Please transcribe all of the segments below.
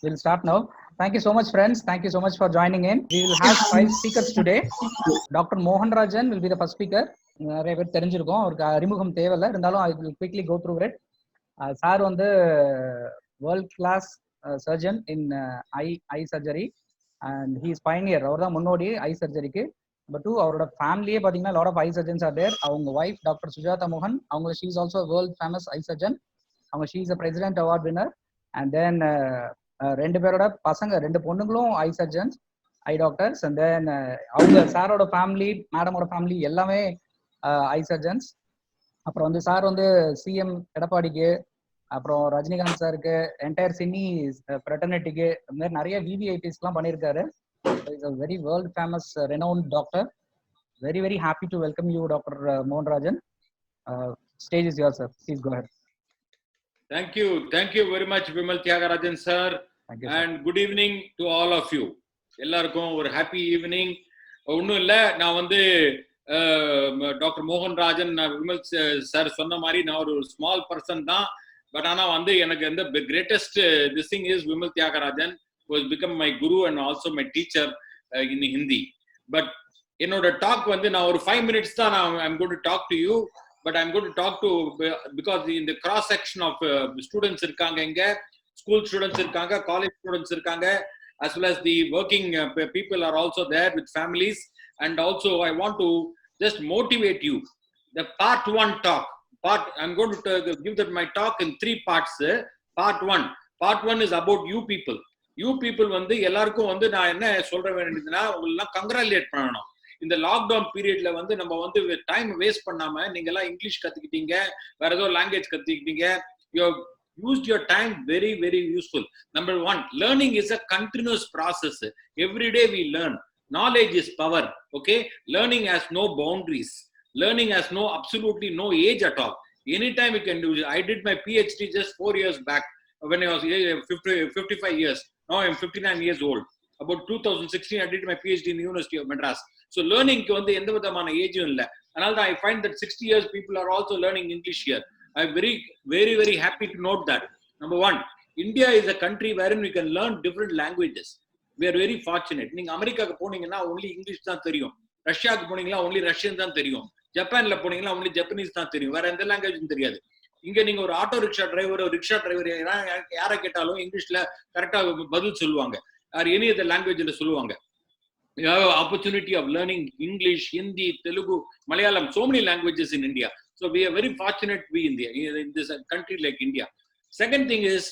We'll start now. Thank you so much, friends. Thank you so much for joining in. We will have 5 speakers today. Dr. Mohan Rajan will be the first speaker. நிறைய பேர் தெரிஞ்சிருக்கும், அவருக்கு அறிமுகம் தேவையில்லை, இருந்தாலும் I will quickly go through it. Sir வந்து world class surgeon in eye surgery and he is pioneer. அவர் தான் முன்னோடி ஐ சர்ஜரிக்கு. நம்பர் 2, அவரோட ஃபேமிலியே பார்த்தீங்கன்னா lot of eye surgeons are there. அவங்க ஒய்ஃப் டாக்டர் சுஜாதா மோகன், அவங்க she is also world famous eye surgeon. அவங்க she is a president award winner. And then 2 பேரோட பசங்க, 2 பொண்ணுங்களும் eye surgeons, eye doctors. And then அவங்க சாரோட ஃபேமிலி, மேடமோட ஃபேமிலி எல்லாமே ஐ சர்ஜன்ஸ். அப்புறம் வந்து சார் வந்து சிஎம் எடப்பாடிக்கு, அப்புறம் ரஜினிகாந்த் சாருக்கு, என்டையர் சினி ஃப்ரெட்டர்னிட்டிக்கு, இந்த மாதிரி நிறைய விவிஐபிஸ்லாம் பண்ணியிருக்காரு. Is a very world famous renowned doctor. Very very happy to welcome you doctor மோகன் Rajan. Stage is your sir, please go ahead. Thank you very much, Vimal Tyagarajan sir. Thank you, and good evening to all of you. எல்லாருக்கும் ஒரு happy evening. ஒன்றும் இல்லை, நான் வந்து doctor மோகன் Rajan, Vimal sir சொன்ன மாதிரி நான் ஒரு ஸ்மால் பர்சன் தான். பட் ஆனால் வந்து எனக்கு வந்து greatest this thing is Vimal Thiagarajan was become my guru and also my teacher in Hindi. But என்னோட டாக் வந்து நான் ஒரு 5 minutes தான் I'm going to talk to you. But I'm going to talk to, because in the cross section of students irukanga inga, school students irukanga, college students irukanga, as well as the working people are also there with families. And also I want to just motivate you. The part 1 talk, I'm going to give that my talk in 3 parts. Part 1 is about you people வந்து எல்லாருக்கும் வந்து நான் என்ன சொல்ற வேண்டியதுன்னா, உங்களெல்லாம் congratulate பண்ணணும். இந்த lockdown பீரியட்ல வந்து நம்ம வந்து டைம் வேஸ்ட் பண்ணாம நீங்க எல்லாம் இங்கிலீஷ் கத்துக்கிட்டீங்க, வேற ஏதோ லாங்குவேஜ் கத்துக்கிட்டீங்க. You used your time very very useful. Number 1, learning is a continuous process. Every day we learn. Knowledge is power. Okay, learning has no boundaries. Learning has absolutely no age at all. Anytime you can do it. I did my PhD just 4 years back when I was 55 years. Now I'm 59 years old. About 2016 I did my PhD in the University of Madras. So learning ku வந்து எந்த விதமான ஏஜும் இல்லை. அதனால தான் I find that 60 years people are also learning English here. I'm very very happy to note that. Number 1, India is a country wherein we can learn different languages. We are very fortunate. நீங்க அமெரிக்காக்கு போனீங்கன்னா only English தான் தெரியும். ரஷ்யாக்கு போனீங்கன்னா only Russian தான் தெரியும். ஜப்பான்ல போனீங்கன்னா only Japanese தான் தெரியும். வேற எந்த லாங்குவேஜும் தெரியாது. இங்க நீங்க ஒரு auto rickshaw driver, rickshaw driver யாரை கேட்டாலும் இங்கிலீஷ்ல கரெக்டா பதில் சொல்லுவாங்க. or any other language ல சொல்லுவாங்க. You have an opportunity of learning English, Hindi, Telugu, Malayalam, so many languages in India. So we are very fortunate to be in this country like India. Second thing is,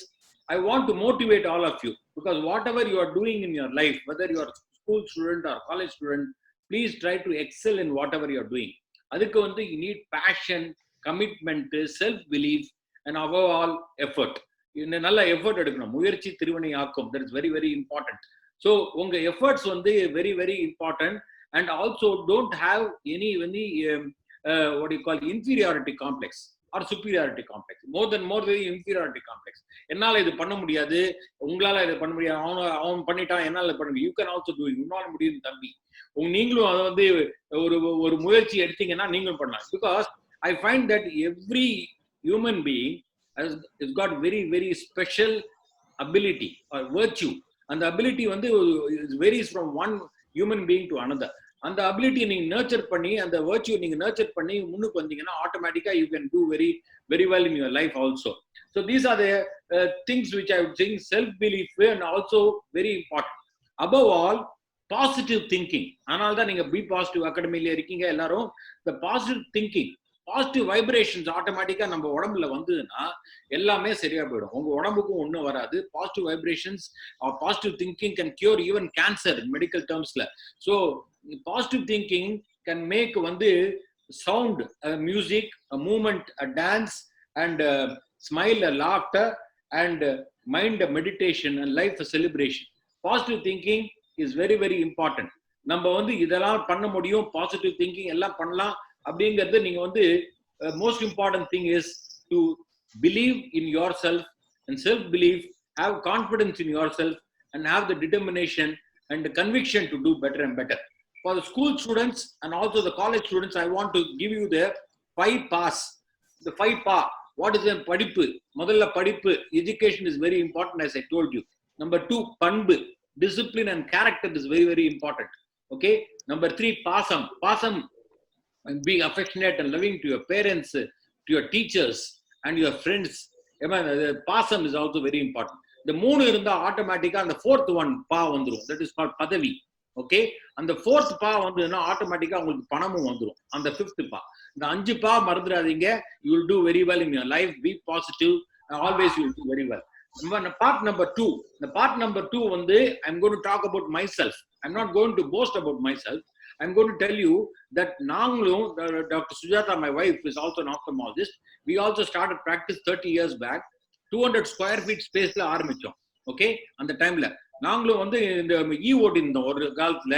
I want to motivate all of you, because whatever you are doing in your life, whether you are school student or college student, please try to excel in whatever you are doing. அதுக்கு வந்து you need passion, commitment, self-belief, and above all effort. இந்த நல்ல effort எடுக்கணும். முயற்சி திருவினை ஆக்கும். That is very very important. So உங்க efforts வந்து very very important. And also don't have any what you call inferiority complex or superiority complex. more very inferiority complex. என்னால இது பண்ண முடியாது, உங்களால இது பண்ண முடியாது, அவன் பண்ணிட்டான், என்னால பண்ண முடியும். You can also do it. உன்னால முடியும் தம்பி. நீங்களும் அதை வந்து ஒரு முயற்சி எடுத்தீங்கன்னா நீங்களும் பண்ணலாம். Because I find that every human being has got very very special ability or virtue. And the ability வந்து varies from one human being to another. அந்த ability நீங்க நர்ச்சர் பண்ணி, அந்த virtue நீங்க நர்ச்சர் பண்ணி முன்னுக்கு வந்தீங்கன்னா ஆட்டோமேட்டிக்கா you can do very very well in your life also. So these are the things which I would think self belief and also very important. Above all, positive thinking. அதனால தான் நீங்க B positive அகாடமில இருக்கீங்க எல்லாரும். The positive thinking, positive vibrations ஆட்டோமேட்டிக்கா நம்ம உடம்புல வந்ததுன்னா எல்லாமே சரியா போயிடும். உங்க உடம்புக்கும் ஒன்றும் வராது. Positive vibrations, positive thinking can cure even cancer medical டேர்ம்ஸ்ல. So positive thinking can make வந்து sound, music, movement, dance, and smile, laughter, and mind meditation, and life celebration. Positive thinking is very very important. நம்ம வந்து இதெல்லாம் பண்ண முடியும், positive thinking எல்லாம் பண்ணலாம் அப்படிங்கிறது. நீங்க வந்து most important thing is to believe in yourself and self belief, have confidence in yourself, and have the determination and the conviction to do better and better. For the school students and also the college students, I want to give you the 5 P's. The 5 Pa. What is the படிப்பு? முதல்ல படிப்பு. Education is very important, as I told you. Number 2, பண்பு. Discipline and character is very, very important. Okay. Number 3, பாசம். பாசம், being affectionate and loving to your parents, to your teachers and your friends. பாசம் is also very important. இந்த 3 இருந்தா ஆட்டோமேட்டிக்கா அந்த 4th one பா வந்துரும். That is called பதவி. ஓகே. அந்த 4th பா வந்துன்னா ஆட்டோமேட்டிக்கா உங்களுக்கு பணமும் வந்துரும். அந்த 5th பா. இந்த 5 பா மறந்துடாதீங்க. You will do very well in your life. Be positive. Always you will do very well. Part number 2. The part number 2 வந்து I'm going to talk about myself. I'm not going to boast about myself. I'm going to tell you that நாங்களும், Dr. Sujata, my wife, is also an ophthalmologist. We also started practice 30 years back. 200 square feet spaceல ஆரம்பிச்சோம். Okay. அந்த டைம்ல நாங்களும் வந்து இந்த ஓடி இருந்தோம் ஒரு காலத்துல.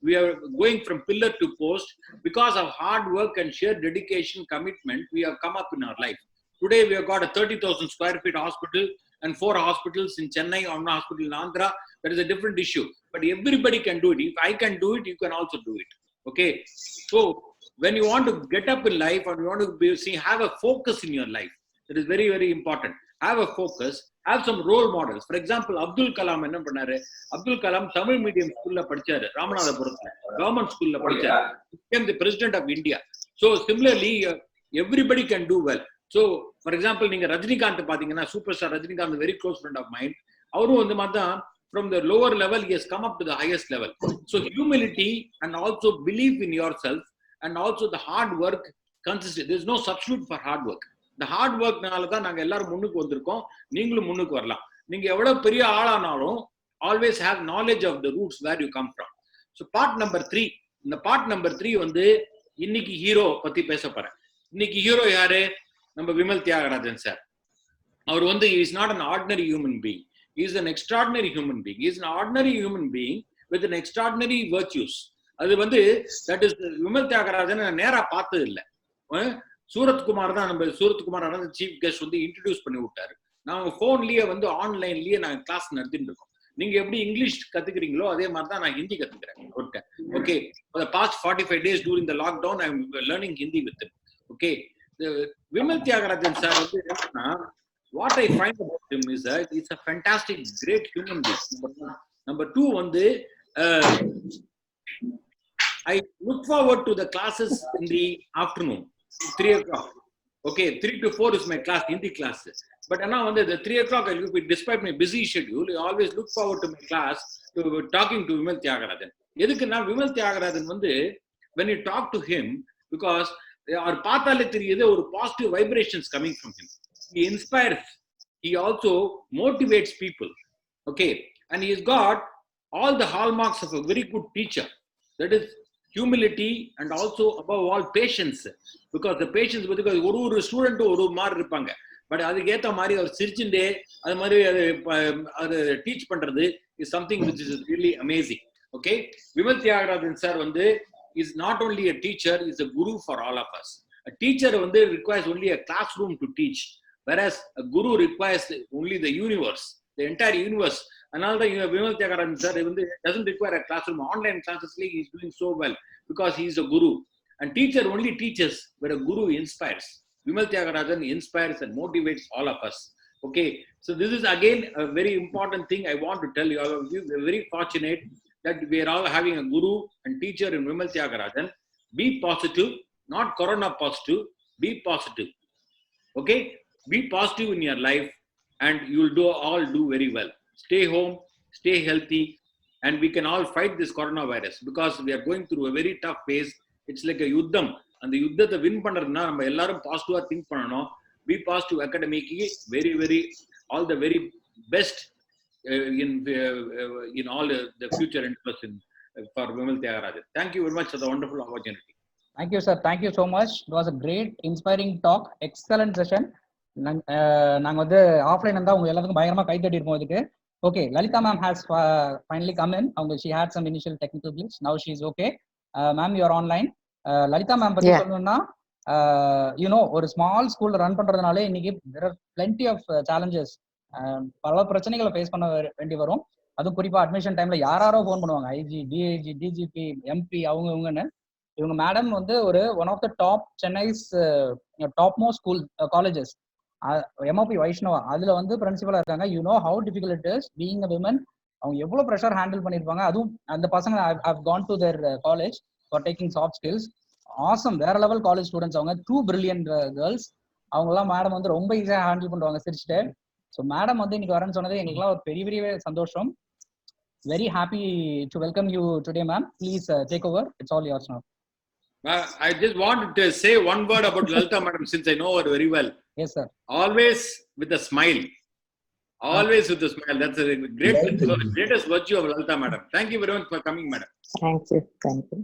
We are going from pillar to post because of hard work and sheer dedication, commitment. We have come up in our life. Today we have got a 30,000 square feet hospital and 4 hospitals in Chennai, one hospital in Andhra. That is a different issue. But everybody can do it. If I can do it, you can also do it. Okay. So when you want to get up in life or you want to have a focus in your life, that is very, very important. Have a focus. Have some role models. For example, Abdul Kalam என்ன பண்ணாரு? Abdul Kalam Tamil medium ஸ்கூல்ல படிச்சாரு, ராமநாதபுரத்துல government ஸ்கூல்ல படிச்சாரு. became the president of India. So similarly, everybody can do well. So for example, நீங்க ரஜினிகாந்த் பாத்தீங்கன்னா, super star Rajinikanth, very close friend of mine. அவரும் வந்து மாதிரி தான், from the lower level he has come up to the highest level. So humility and also belief in yourself and also the hard work consistent. There is no substitute for hard work. The hard work நால தான் நாங்க எல்லாரும் முன்னுக்கு வந்திருக்கோம். நீங்களும் முன்னுக்கு வரலாம். நீங்க எவ்வளவு பெரிய ஆளானாலும் always have knowledge of the roots where you come from. So part number 3. இந்த part number 3 வந்து இன்னைக்கு ஹீரோ பத்தி பேச போறேன். இன்னைக்கு ஹீரோ யாரு? நம்ம விமல் தியாகராஜன் சார். அவர் வந்து he is not an ordinary human being. He is an extraordinary human being. He is an ordinary human being with an extraordinary virtues. அது வந்து that is விமல் தியாகராஜன் நான் நேரா பார்த்தது இல்ல. சூரத்குமார் தான், நம்ம சூரத்குமார் சீஃப் கெஸ்ட் வந்து இன்ட்ரடியூஸ் பண்ணி விட்டாரு. நாங்க போன்லயே வந்து ஆன்லைன்லயே நாங்க கிளாஸ் நடத்திட்டு இருக்கோம். நீங்க எப்படி இங்கிலீஷ் கத்துக்கிறீங்களோ அதே மாதிரி தான் நான் ஹிந்தி கத்துக்கிறேன். Okay. For the past 45 days during the lockdown, I am learning Hindi with him. Okay. Vimal Thiagarajan sir வந்து என்னன்னா, what I find about him is that he's a fantastic, great human being. Number 2 வந்து I look forward to the classes in the afternoon, 3 o'clock. Okay, 3 to 4 is my class, Hindi class. But now on the 3 o'clock, I look, despite my busy schedule, I always look forward to my class, to talking to Vimal Thiagarajan. எதுக்குன்னா விமல் தியாகராஜன் வந்து when you talk to him, because அவர் பார்த்தாலே தெரியுது ஒரு positive vibrations coming from him. He inspires. He also motivates people. Okay, and he has got all the hallmarks of a very good teacher. That is humility and also above all patience. Because the patience, because ஒரு student ஒரு மாதிரி இருப்பாங்க. But அதுக்கு ஏத்த மாதிரி அவர் சிரிச்சுட்டே அது மாதிரி அது டீச் பண்றது is something which is really amazing. Okay, Vimal Thiagarajan sir வந்து is not only a teacher, is a guru for all of us. A teacher வந்து requires only a classroom to teach, whereas a guru requires only the universe, the entire universe. அதனால தான் Vimal Thiagarajan sir வந்து doesn't require a classroom. Online classes he is doing so well because he is a guru. And teacher only teaches, but a guru inspires. Vimal Thiagarajan inspires and motivates all of us. Okay, so this is again a very important thing I want to tell you. All of you, we are very fortunate that we are all having a guru and teacher in Vimal Thiagarajan. Be positive, not corona positive. Be positive. Okay, be positive in your life, and you will all do very well. Stay home, stay healthy, and we can all fight this coronavirus because we are going through a very tough phase. It's like a yuddham. அந்த யுத்தத்தை win பண்றதுன்னா நம்ம எல்லாரும் பாசிட்டிவா think பண்ணணும். Be positive அகாடமிக்கு very very all the very best in all the future interest for Vimal Thiagarajan. Thank you very much for the wonderful opportunity. Thank you, sir. Thank you so much. It was a great, inspiring talk. Excellent session. நாங்க வந்து offline இருந்தா உங்க எல்லாத்துக்கும் பயங்கரமா கை தட்டி இருப்போம் இதுக்கு. Okay, Lalita ma'am has finally come in. She had some initial technical glitch. Now she is okay. Ma'am, you are online. Lalitha ma'am பத்தி சொல்லணும்னா, ஒரு ஸ்மால் ஸ்கூல்ல ரன் பண்றதுனாலே இன்னைக்கு there are plenty of challenges. பல பிரச்சனைகளை ஃபேஸ் பண்ண வேண்டி வரும். அதுவும் குறிப்பா அட்மிஷன் டைம்ல யாராரோ ஃபோன் பண்ணுவாங்க, ஐஜி, டிஐஜி, டிஜிபி, எம்பி, இவங்கன்னு. இவங்க மேடம் வந்து one of the top Chennai's top most school colleges MOP Vaishnava அதுல வந்து பிரின்சிபலா இருக்காங்க. You know how difficult it is being a women. அவங்க எவ்வளவு ப்ரெஷர் ஹேண்டில் பண்ணிருப்பாங்க. அதுவும் அந்த பசங்க I've gone to their college for taking soft skills. Awesome, வேற லெவல் காலேஜ் ஸ்டூடெண்ட்ஸ் அவங்க. 2 பிரில்லியன்ட் கேர்ள்ஸ். அவங்க எல்லாம் மேடம் வந்து ரொம்ப ஈஸியா ஹேண்டில் பண்ணுவாங்க சிரிச்சுட்டு. ஸோ மேடம் வந்து இன்னைக்கு வரேன்னு சொன்னது எங்களுக்குலாம் ஒரு பெரிய பெரிய சந்தோஷம். Very happy to welcome you today, ma'am. Please take over. It's all yours now. I just wanted to say one word about Lalita madam since I know her very well. Yes, sir. Always with a smile. Always with a smile. That's a greatest virtue of Lalita madam. Thank you very much for coming, madam. Thank you. Thank you.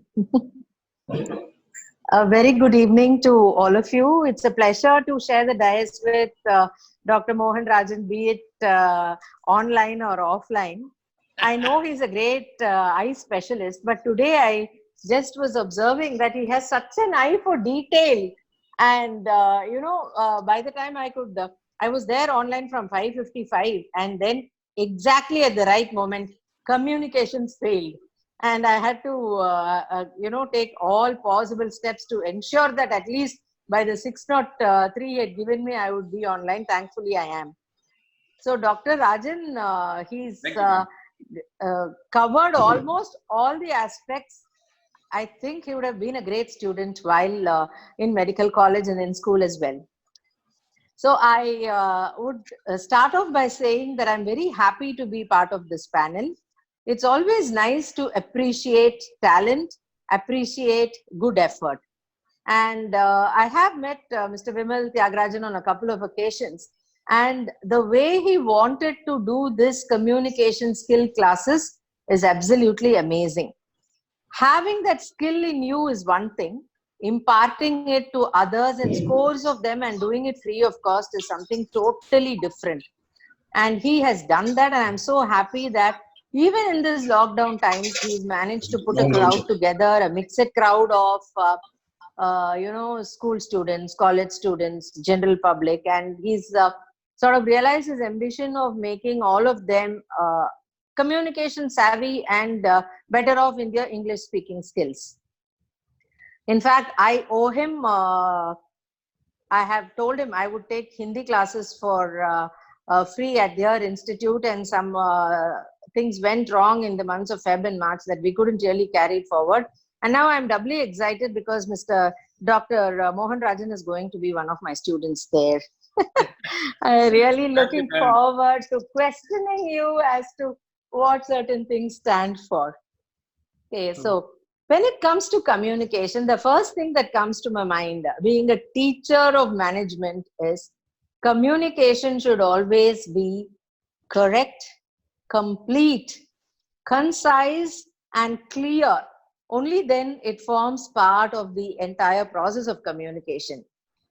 A very good evening to all of you. It's a pleasure to share the dais with Dr. Mohan Rajan, be it online or offline. I know he's a great eye specialist, but today I just was observing that he has such an eye for detail. And, by the time I was there online from 5:55, and then exactly at the right moment, communications failed. And I had to, take all possible steps to ensure that at least by the 6:03 he had given me, I would be online. Thankfully, I am. So Dr. Rajan, he's covered almost all the aspects. I think he would have been a great student while in medical college and in school as well. So I would start off by saying that I'm very happy to be part of this panel. It's always nice to appreciate talent, appreciate good effort. And I have met Mr. Vimal Tyagarajan on a couple of occasions. And the way he wanted to do this communication skill classes is absolutely amazing. Having that skill in you is one thing. Imparting it to others and scores of them and doing it free of cost is something totally different. And he has done that. And I'm so happy that even in this lockdown times, he's managed to put a crowd together, a mixed crowd of, school students, college students, general public. And he's sort of realized his ambition of making all of them communication savvy and better off in their English speaking skills. In fact, I owe him, I have told him I would take Hindi classes for free at their institute, and some things went wrong in the months of Feb and March that we couldn't really carry it forward. And now I'm doubly excited because Dr. Mohan Rajan is going to be one of my students there. I'm really looking forward to questioning you as to what certain things stand for. Okay, so when it comes to communication, the first thing that comes to my mind, being a teacher of management, is communication should always be correct, complete, concise, and clear. Only then it forms part of the entire process of communication.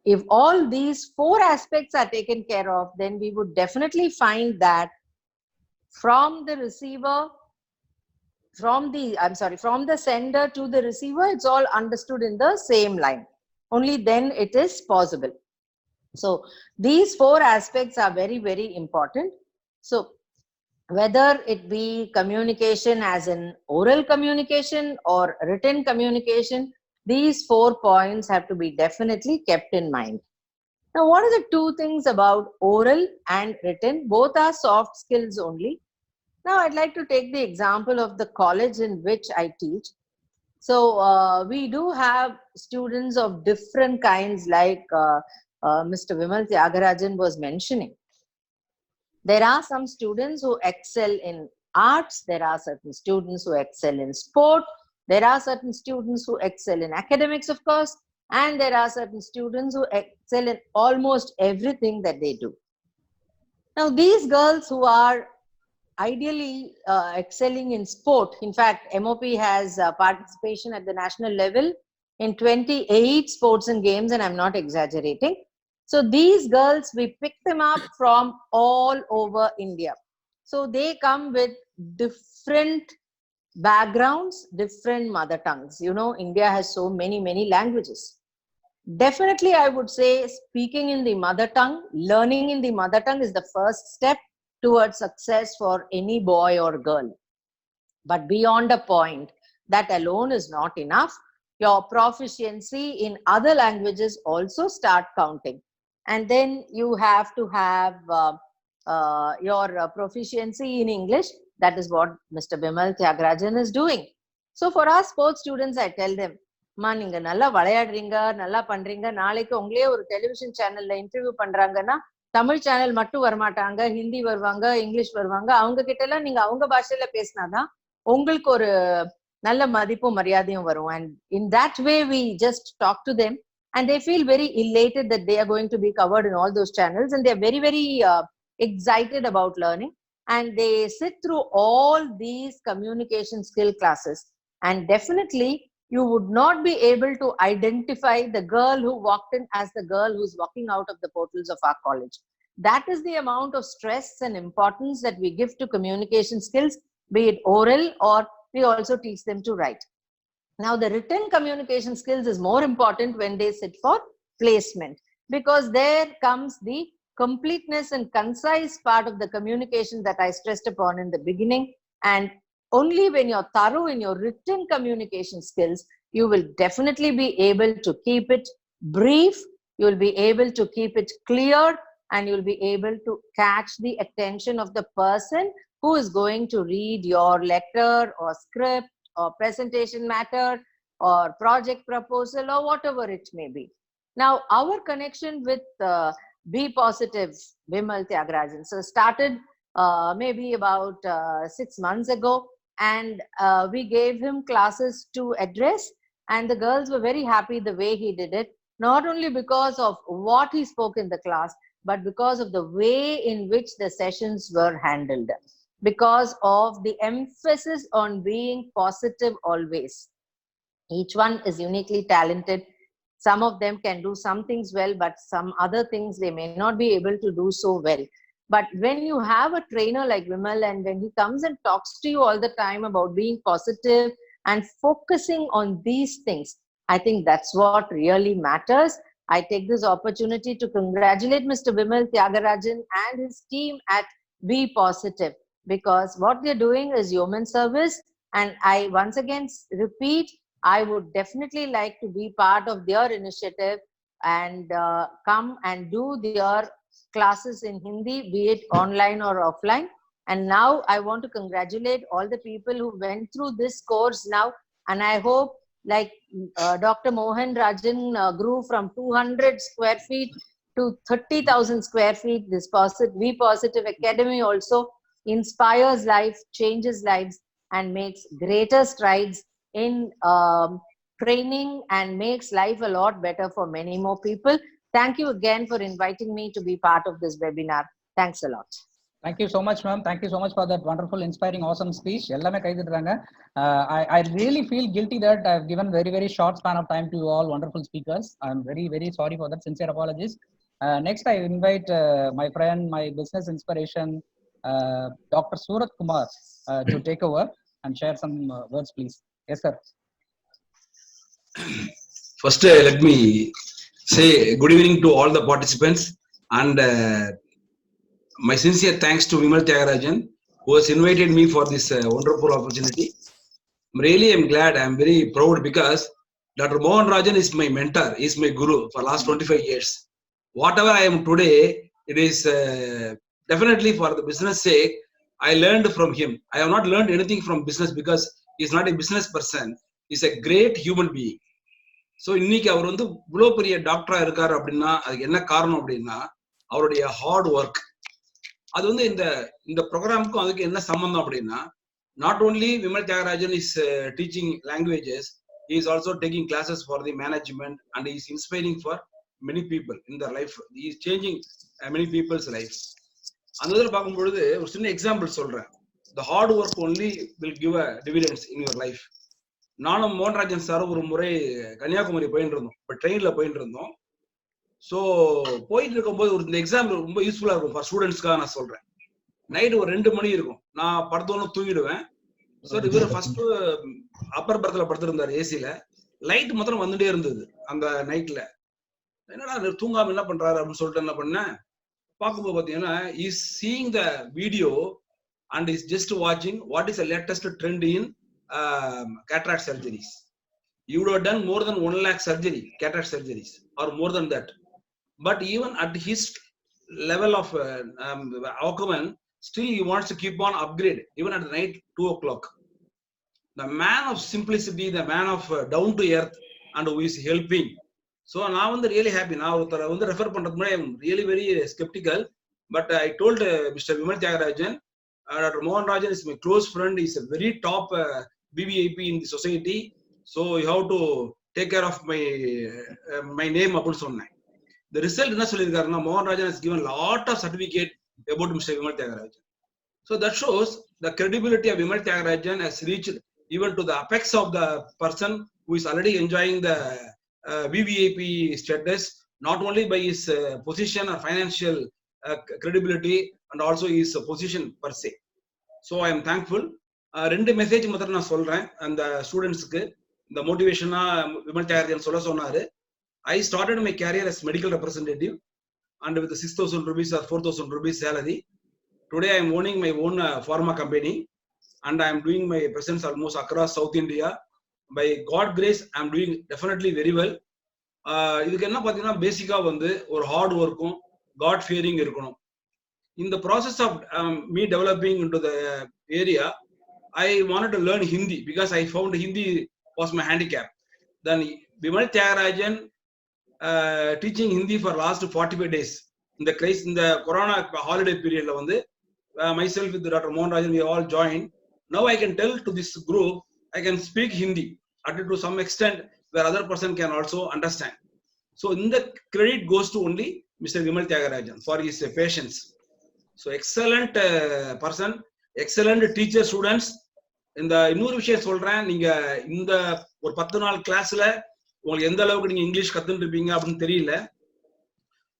If all these 4 aspects are taken care of, then we would definitely find that from the sender to the receiver, it's all understood in the same line. Only then it is possible. So these 4 aspects are very, very important. So whether it be communication as in oral communication or written communication, these 4 points have to be definitely kept in mind. Now, what are the 2 things about oral and written? Both are soft skills only. Now, I'd like to take the example of the college in which I teach. So, we do have students of different kinds, like Mr. Vimal Tyagarajan was mentioning. There are some students who excel in arts. There are certain students who excel in sport. There are certain students who excel in academics, of course. And there are certain students who excel in almost everything that they do. Now, these girls who are ideally excelling in sport, in fact, MOP has participation at the national level in 28 sports and games, and I'm not exaggerating. So these girls, we pick them up from all over India. So they come with different backgrounds, different mother tongues. You know, India has so many, many languages. Definitely, I would say speaking in the mother tongue, learning in the mother tongue is the first step towards success for any boy or girl. But beyond a point, that alone is not enough. Your proficiency in other languages also start counting. and then you have to have your proficiency in English. That is what Mr. Bimal Tyagarajan is doing. So for our sports students, I tell them, மா நீங்க நல்லா விளையாடுறீங்க, நல்லா பண்றீங்க, நாளைக்கு உங்களே ஒரு television சேனல்ல இன்டர்வியூ பண்றாங்கன்னா தமிழ் சேனல் மட்டும் வரமாட்டாங்க, ஹிந்தி வருவாங்க, இங்கிலீஷ் வருவாங்க. அவங்க கிட்ட எல்லாம் நீங்க அவங்க பாஷையில பேசினாதான் உங்களுக்கு ஒரு நல்ல மதிப்பும் மரியாதையும் வரும். And in that way we just talk to them and they feel very elated that they are going to be covered in all those channels, and they are very, very excited about learning, and they sit through all these communication skill classes, and definitely you would not be able to identify the girl who walked in as the girl who's walking out of the portals of our college. That is the amount of stress and importance that we give to communication skills, be it oral or we also teach them to write. Now, the written communication skills is more important when they sit for placement, because there comes the completeness and concise part of the communication that I stressed upon in the beginning. And only when you're thorough in your written communication skills, you will definitely be able to keep it brief, you will be able to keep it clear, and you'll be able to catch the attention of the person who is going to read your letter or script or presentation matter or project proposal or whatever it may be. Now, our connection with Be Positive Bimal Tyagarajan started maybe about 6 months ago, and we gave him classes to address, and the girls were very happy the way he did it, not only because of what he spoke in the class, but because of the way in which the sessions were handled, because of the emphasis on being positive always. Each one is uniquely talented. Some of them can do some things well, but some other things they may not be able to do so well. But when you have a trainer like Vimal, and when he comes and talks to you all the time about being positive and focusing on these things, I think that's what really matters. I take this opportunity to congratulate Mr. Bimal Tyagarajan and his team at Be Positive, because what they're doing is human service. And I once again repeat, I would definitely like to be part of their initiative and come and do their classes in Hindi, be it online or offline. And now I want to congratulate all the people who went through this course now. And I hope, like Dr. Mohan Rajan grew from 200 square feet to 30,000 square feet, this Be Positive Academy also inspires life, changes lives, and makes greater strides in training and makes life a lot better for many more people. Thank you again for inviting me to be part of this webinar. Thanks a lot. Thank you so much, ma'am. Thank you so much for that wonderful, inspiring, awesome speech. எல்லாமே கைதிடுறாங்க. I really feel guilty that I've given very, very short span of time to you all wonderful speakers. I'm very, very sorry for that. Sincere apologies. Next, I invite my friend, my business inspiration, Dr. Surat Kumar, to take over and share some words, please. Yes, sir. First, let me say good evening to all the participants, and my sincere thanks to Bimal Tyagarajan, who has invited me for this wonderful opportunity. Really, I'm glad, I'm very proud, because Dr. Mohan Rajan is my mentor, is my guru for last 25 years. Whatever I am today, it is definitely for the business sake. I learned from him. I have not learned anything from business, because he's not a business person. He's a great human being. So இன்னைக்கு அவர் வந்து இவ்வளோ பெரிய டாக்டரா இருக்காரு அப்படின்னா அதுக்கு என்ன காரணம் அப்படின்னா அவருடைய ஹார்ட் ஒர்க். அது வந்து இந்த ப்ரோக்ராமுக்கும் அதுக்கு என்ன சம்பந்தம் அப்படின்னா, not only Vimal Thiagarajan is teaching languages, he is also taking classes for the management, and he is inspiring for many people in their life. He is changing many people's life. அந்த இதில் பார்க்கும்பொழுது ஒரு சின்ன எக்ஸாம்பிள் சொல்றேன். The hard work only will give a dividends in your life. நானும் மோகன்ராஜன் சாரும் ஒரு முறை கன்னியாகுமரி போயிட்டு இருந்தோம், இப்போ ட்ரெயின்ல போயிட்டு இருந்தோம். ஸோ போயிட்டு இருக்கும்போது இந்த எக்ஸாம்பிள் ரொம்ப யூஸ்ஃபுல்லா இருக்கும் ஃபார் ஸ்டூடெண்ட்ஸ்க்காக நான் சொல்றேன். நைட்டு ஒரு 2 மணி இருக்கும், நான் படுத்தோன்னு தூங்கிடுவேன். ஸோ இவர் ஃபர்ஸ்ட் அப்பர் பர்த்ல படுத்திருந்தாரு ஏசில, லைட் மாத்திரம் வந்துட்டே இருந்தது அந்த நைட்ல. என்னடா தூங்காம என்ன பண்றாரு அப்படின்னு சொல்லிட்டு என்ன பண்ணேன், பார்க்கும்போது பாத்தீங்கன்னா is seeing the video and is just watching what is the latest trend in cataract surgeries. You would have done more than 1 lakh cataract surgeries or more than that. but even at his level of acumen, still he wants to keep on upgrade, even at night 2 o'clock. The man of simplicity, the man of down to earth, and who is helping. So now I'm really happy. Now I'm really very skeptical, but I told Mr. Vimal Tyagarajan, Dr. Mohan Rajan is my close friend. He's a very top BVIP in the society. So you have to take care of my name. The result is that Mohan Rajan has given a lot of certificate about Mr. Vimal Tyagarajan. So that shows the credibility of Vimal Tyagarajan has reached even to the apex of the person who is already enjoying the VVIP status, not only by his position or financial credibility, and also his position per se. So I am thankful. Rendu message matram na solren and the students ku the motivation Vimal Tyagarajan solla sonnaru. I started my career as medical representative and with 6,000 rupees or 4,000 rupees salary. Today I am owning my own pharma company and I am doing my presence almost across South India. By God grace, I am doing definitely very well. இதுக்கு என்ன பாத்தீங்கன்னா பேசிக்கா வந்து ஒரு heart ஒர்க்கும் God fearing இருக்கணும். In the process of me developing into the area, I wanted to learn Hindi because I found Hindi was my handicap. Then Vimal Tyagarajan teaching Hindi for last 45 days in the crisis, in the Corona holiday period. Myself with Dr. Mohan Rajan, we all joined. Now I can tell to this group, I can speak Hindi to some extent where other person can also understand. So in the credit goes to only Mr. Vimal Tyagarajan for his patience. So excellent person, excellent teacher students. இந்த இன்னொரு விஷயம் சொல்றேன், நீங்க இந்த ஒரு 10 நாள் கிளாஸ்ல உங்களுக்கு எந்த அளவுக்கு நீங்க இங்கிலீஷ் கத்துட்டு இருப்பீங்க அப்படின்னு தெரியல.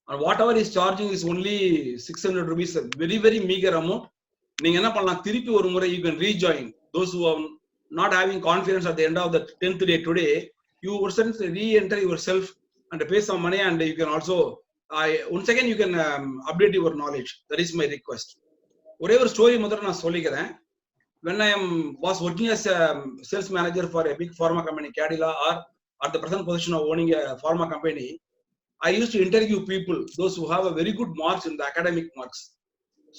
And whatever is charging is only 600 rupees, a very very meager amount. நீங்க என்ன பண்ணலாம், திருப்பி ஒரு முறை you can rejoin. Those who are not having confidence at the end of the 10th day today, you would re-enter yourself and pay some money, and you can also once again you can update your knowledge. That is my request. ஒரே ஒரு story மட்டும் நான் சொல்லிக்கிறேன். When I was working as a sales manager for a big pharma company, Cadila, or at the present position of owning a pharma company, I used to interview people, those who have a very good marks in the academic marks.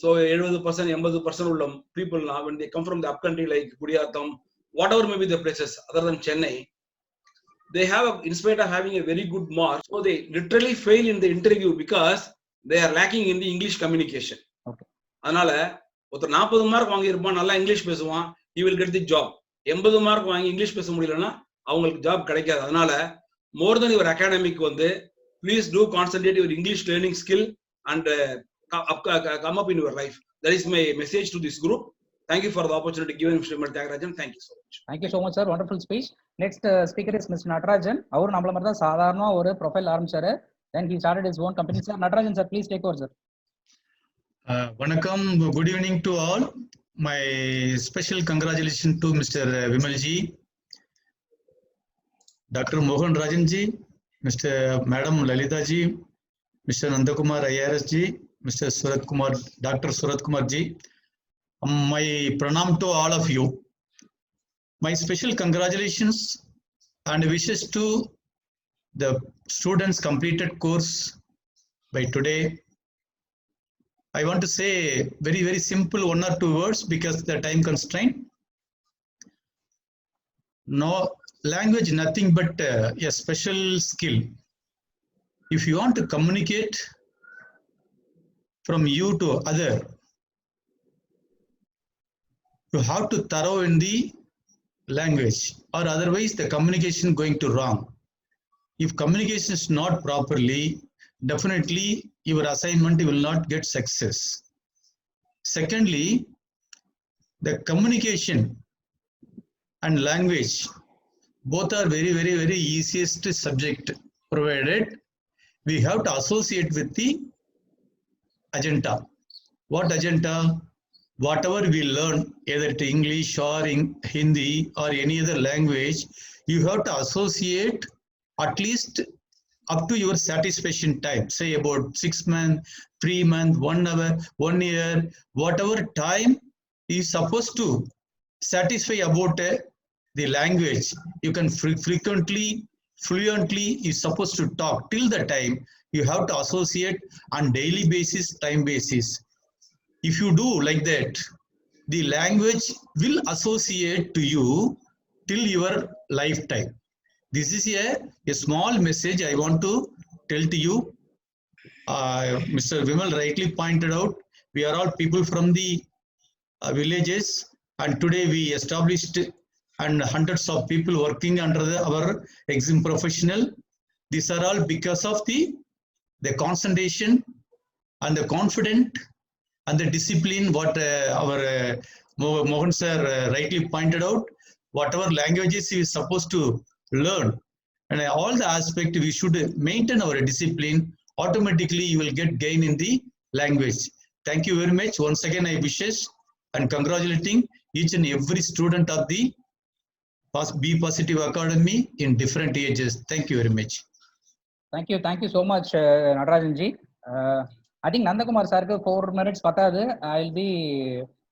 So 70%, 80% people now, when they come from the upcountry like Kudiyatham, whatever may be the places other than Chennai, they have, in spite of having a very good mark, so they literally fail in the interview because they are lacking in the English communication. Okay. அதனால ஒருத்தர் 40 mark வாங்கி இருப்பான், நல்லா English பேசுவான், he will get the job. 80 mark வாங்கி English பேச முடியலன்னா அவங்களுக்கு ஜாப் கிடைக்காது. அதனால more than your academic please do concentrate your English learning skill and come up in your life. That is my message to this group. Thank you for the opportunity given, Mr. Vimal Tyagarajan. Thank you so much. Thank you so much, sir. Wonderful speech. Next speaker is Mr. Natarajan. அவர் நம்மள மாதிரி தான் சாதாரண ஒரு profile ஆரம்பிச்சாரு. Then he started his own company. Sir, Natarajan sir, please take over, sir. Vanakkam, good evening to all. My special congratulations to Mr. Vimal ji, Dr. Mohan Rajan ji, Mr. Madam Lalita ji, Mr. Nandakumar IRS ji, Mr. Surat Kumar, Dr. Surat Kumar ji. My pranam to all of you. My special congratulations and wishes to the students completed course by today. I want to say very, very simple 1 or 2 words because the time constraint. No language, nothing but a special skill. If you want to communicate from you to other, you have to thorough in the language, or otherwise the communication going to wrong. If communication is not properly, definitely your assignment will not get success. Secondly, the communication and language both are very, very, very easiest subject, provided we have to associate with the agenda. What agenda? Whatever we learn, either to English or in Hindi or any other language, you have to associate at least up to your satisfaction time, say about 6 months, 3 months, 1 hour, 1 year, whatever time is supposed to satisfy about the language. You can frequently, fluently is supposed to talk till the time you have to associate on daily basis, time basis. If you do like that, the language will associate to you till your lifetime. This is a small message I want to tell to you. Mr. Vimal rightly pointed out, we are all people from the villages, and today we established and hundreds of people working under our exam professional. These are all because of the concentration and the confidence and the discipline what our Mohan sir rightly pointed out. Whatever languages we are supposed to learn, and all the aspect we should maintain our discipline. Automatically you will get gain in the language. Thank you very much. Once again I wishes and congratulating each and every student of the Be Positive Academy in different ages. Thank you very much. Thank you so much, Natarajan ji. I think Nandakumar sir 4 minutes patadu. I'll be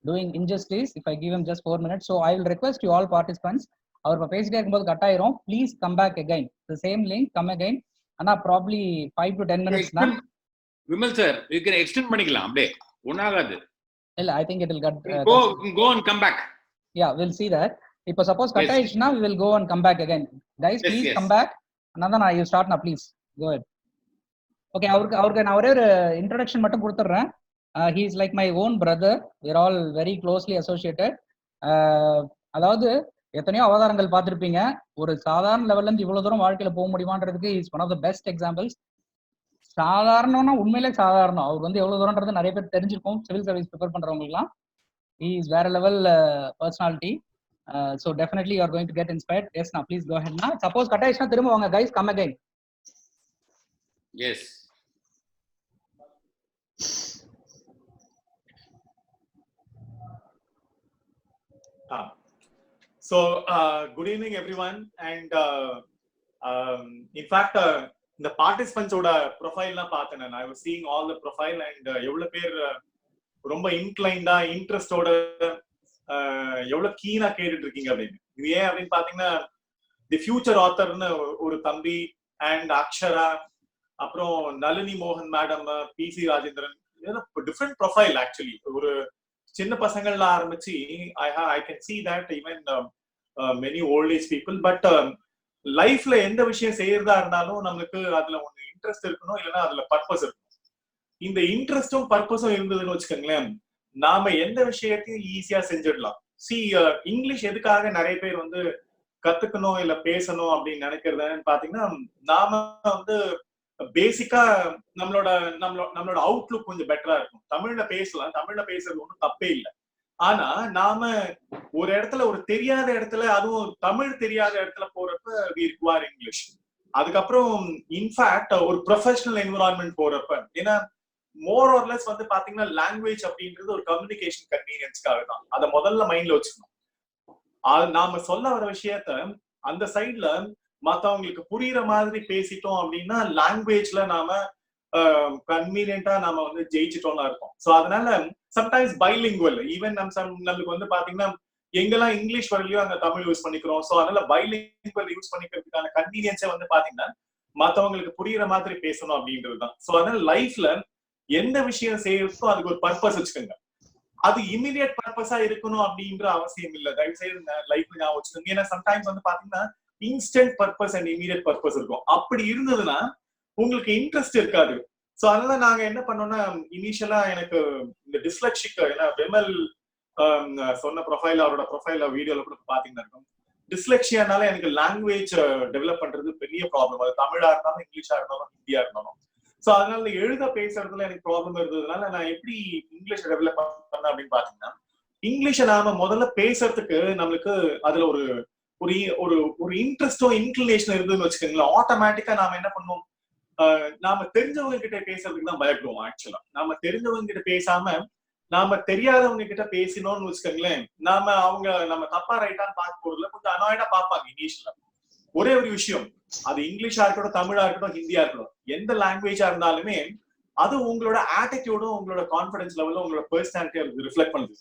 doing injustice if I give him just 4 minutes. So I will request you all participants. Our page please come back again. The same link, come again. And probably 5 to 10 minutes. Vimal sir, you can extend panikalam. I think it will get. Go and come back. Yeah, we'll see that. If suppose cut Yes. now, we will go and come back again. Guys, Yes, please yes. come back. Nandan, you start now, please. Go ahead. Okay, our introduction mattum kuduthurren. He is like my own brother. We are all very closely associated. அதாவது எத்தனையோ அவதாரங்கள் பார்த்திருப்பீங்க. ஒரு சாதாரண லெவல்ல இருந்து இவ்வளவு தூரம் வாழ்க்கையில போக முடியுமான்றதுக்கு is one of the best examples. சாதாரணம்னா உண்மையிலே சாதாரணம். அவர் எவ்வளவு தூரம்ன்றது நிறைய பேர் தெரிஞ்சிருக்கும். சிவில் சர்வீஸ் ப்ரிப்பேர் பண்றவங்களுக்குலாம் he is வேற level personality. So definitely you are going to get inspired. Yes, now please go ahead. Now suppose cut ஆயிடுச்சுனா திரும்ப வாங்க guys, come again. Yes. So good evening everyone, and in fact the participants oda profile la paathen. I was seeing all the profile and evlo per romba inclined interest oda evlo keen ah kettu irukkinga appadinu. Idu yen appdi pathina the future author nu oru thambi and Akshara apro Nalini Mohan madam, PC Rajendran, different profile actually. Oru சின்ன பசங்கள்ல ஆரம்பிச்சு I can see that even many old age people, but லைஃப்ல எந்த விஷயம் செய்யறதா இருந்தாலும் நமக்கு அதுல ஒண்ணு இன்ட்ரெஸ்ட் இருக்கணும், இல்லைன்னா அதுல பர்பஸ் இருக்கணும். இந்த இன்ட்ரெஸ்டும் பர்பஸும் இருந்ததுன்னு வச்சுக்கோங்களேன், நாம எந்த விஷயத்தையும் ஈஸியா செஞ்சிடலாம். இங்கிலீஷ் எதுக்காக நிறைய பேர் கத்துக்கணும் இல்ல பேசணும் அப்படின்னு நினைக்கிறதுன்னு பாத்தீங்கன்னா, நாம பேசிக்கா நம்மளோட அவுட்லுக் கொஞ்சம் பெட்டரா இருக்கும். தமிழ்ல பேசலாம், தமிழ்ல பேசுறது ஒன்றும் தப்பே இல்லை. ஆனா நாம ஒரு இடத்துல, ஒரு தெரியாத இடத்துல, அதுவும் தமிழ் தெரியாத இடத்துல போறப்ப we require இங்கிலீஷ். அதுக்கப்புறம் இன்ஃபேக்ட் ஒரு ப்ரொஃபஷனல் என்விரான்மெண்ட் போறப்ப, ஏன்னா மோர் ஆர் லெஸ் பாத்தீங்கன்னா லாங்குவேஜ் அப்படின்றது ஒரு கம்யூனிகேஷன் கன்வீனியன்ஸ்க்காக தான். அதை முதல்ல மைண்ட்ல வச்சுக்கணும். நாம சொல்ல வர விஷயத்த அந்த சைட்ல மத்தவங்களுக்கு புரியுற மாதிரி பேசிட்டோம் அப்படின்னா லாங்குவேஜ்ல நாம கன்வீனியன்ட்டா நாம ஜெயிச்சிட்டோம்னா இருக்கும். சோ அதனால சம்டைம்ஸ் பைலிங்குவல், ஈவன் நம்மளுக்கு பாத்தீங்கன்னா எங்கெல்லாம் இங்கிலீஷ் வரலையோ அங்க தமிழ் யூஸ் பண்ணிக்கிறோம். சோ அதனால பைலிங்குவல் யூஸ் பண்ணிக்கிறதுக்கான கன்வீனியன்ஸே பாத்தீங்கன்னா மத்தவங்களுக்கு புரியுற மாதிரி பேசணும் அப்படின்றதுதான். சோ அதனால லைஃப்ல எந்த விஷயம் செய்யறதோ அதுக்கு ஒரு பர்பஸ் வச்சுக்கோங்க. அது இமிடியட் பர்பஸா இருக்கணும் அப்படின்ற அவசியம் இல்லை. தயவு செய்து லைஃப்ல ஞாபகம் வச்சுக்கோங்க. ஏன்னா சம்டைம்ஸ் பாத்தீங்கன்னா instant purpose and immediate purpose இருக்கும். அப்படி இருந்ததுன்னா உங்களுக்கு இன்ட்ரெஸ்ட் இருக்காது. சோ அதனால நாங்க என்ன பண்ணோம்னா, இனிஷியலா எனக்கு இந்த டிஸ்லெக்ஷிக், ஏன்னா விமல் சொன்ன ப்ரொஃபைல், அவரோட ப்ரொஃபைல் வீடியோல கூட பாத்தீங்கன்னா இருக்கும், டிஸ்லெக்ஷியானால எனக்கு லாங்குவேஜ் டெவலப் பண்றது பெரிய ப்ராப்ளம். அது தமிழா இருந்தாலும் இங்கிலீஷா இருந்தாலும் ஹிந்தியா இருந்தாலும். சோ அதனால எழுத பேசுறதுல எனக்கு ப்ராப்ளம் இருந்ததுனால நான் எப்படி இங்கிலீஷ் டெவலப் பண்ணேன் அப்படின்னு பாத்தீங்கன்னா, இங்கிலீஷை நாம முதல்ல பேசுறதுக்கு நம்மளுக்கு அதுல ஒரு ஒரு இன்ட்ரெஸ்டோ இன்க்ளினேஷன் இருந்ததுன்னு வச்சுக்கோங்களேன், ஆட்டோமேட்டிக்கா நாம என்ன பண்ணுவோம், நாம தெரிஞ்சவங்க கிட்ட பேசுறதுக்கு தான் பயப்படுவோம். ஆக்சுவலா நாம தெரிஞ்சவங்க கிட்ட பேசாம நாம தெரியாதவங்க கிட்ட பேசினோம்னு வச்சுக்கோங்களேன், நம்ம தப்பா ரைட்டான்னு பார்க்க போறதுல கொஞ்சம் அனாய்டா பார்ப்பாங்க இங்கிலீஷ்ல. ஒரே ஒரு விஷயம், அது இங்கிலீஷா இருக்கட்டும், தமிழா இருக்கட்டும், ஹிந்தியா இருக்கட்டும், எந்த லாங்குவேஜா இருந்தாலுமே அது உங்களோட ஆட்டிடியூடும் உங்களோட கான்பிடன்ஸ் லெவலும் உங்களோட பர்சனாலிட்டி ரிஃப்ளெக்ட் பண்ணுது.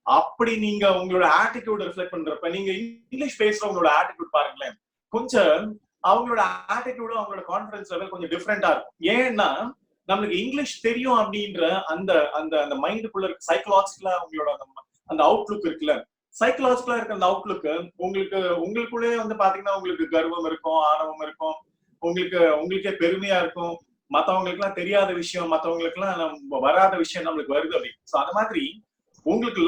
அப்படி நீங்க உங்களோட ஆட்டிடியூட் ரிஃப்ளெக்ட் பண்றப்ப நீங்க இங்கிலீஷ் பேசுற உங்களோட ஆட்டிடியூட் பாருங்களேன், கொஞ்சம் அவங்களோட ஆட்டிடியூடும் அவங்களோட கான்ஃபிடன்ஸ் லெவல் கொஞ்சம் டிஃப்ரெண்டா இருக்கும். ஏன்னா நம்மளுக்கு இங்கிலீஷ் தெரியும் அப்படின்ற அந்த அந்த அந்த மைண்டுக்குள்ள இருக்கு சைக்கலாஜிக்கலா உங்களோட அந்த அவுட்லுக் இருக்குல்ல, சைக்கலாஜிக்கலா இருக்க அந்த அவுட்லுக்கு உங்களுக்குள்ளே வந்து பாத்தீங்கன்னா உங்களுக்கு கர்வம் இருக்கும், ஆணவம் இருக்கும், உங்களுக்கே பெருமையா இருக்கும், மத்தவங்களுக்கு எல்லாம் தெரியாத விஷயம், மத்தவங்களுக்கு எல்லாம் வராத விஷயம் நம்மளுக்கு வருது அப்படி. சோ அந்த மாதிரி உங்களுக்கு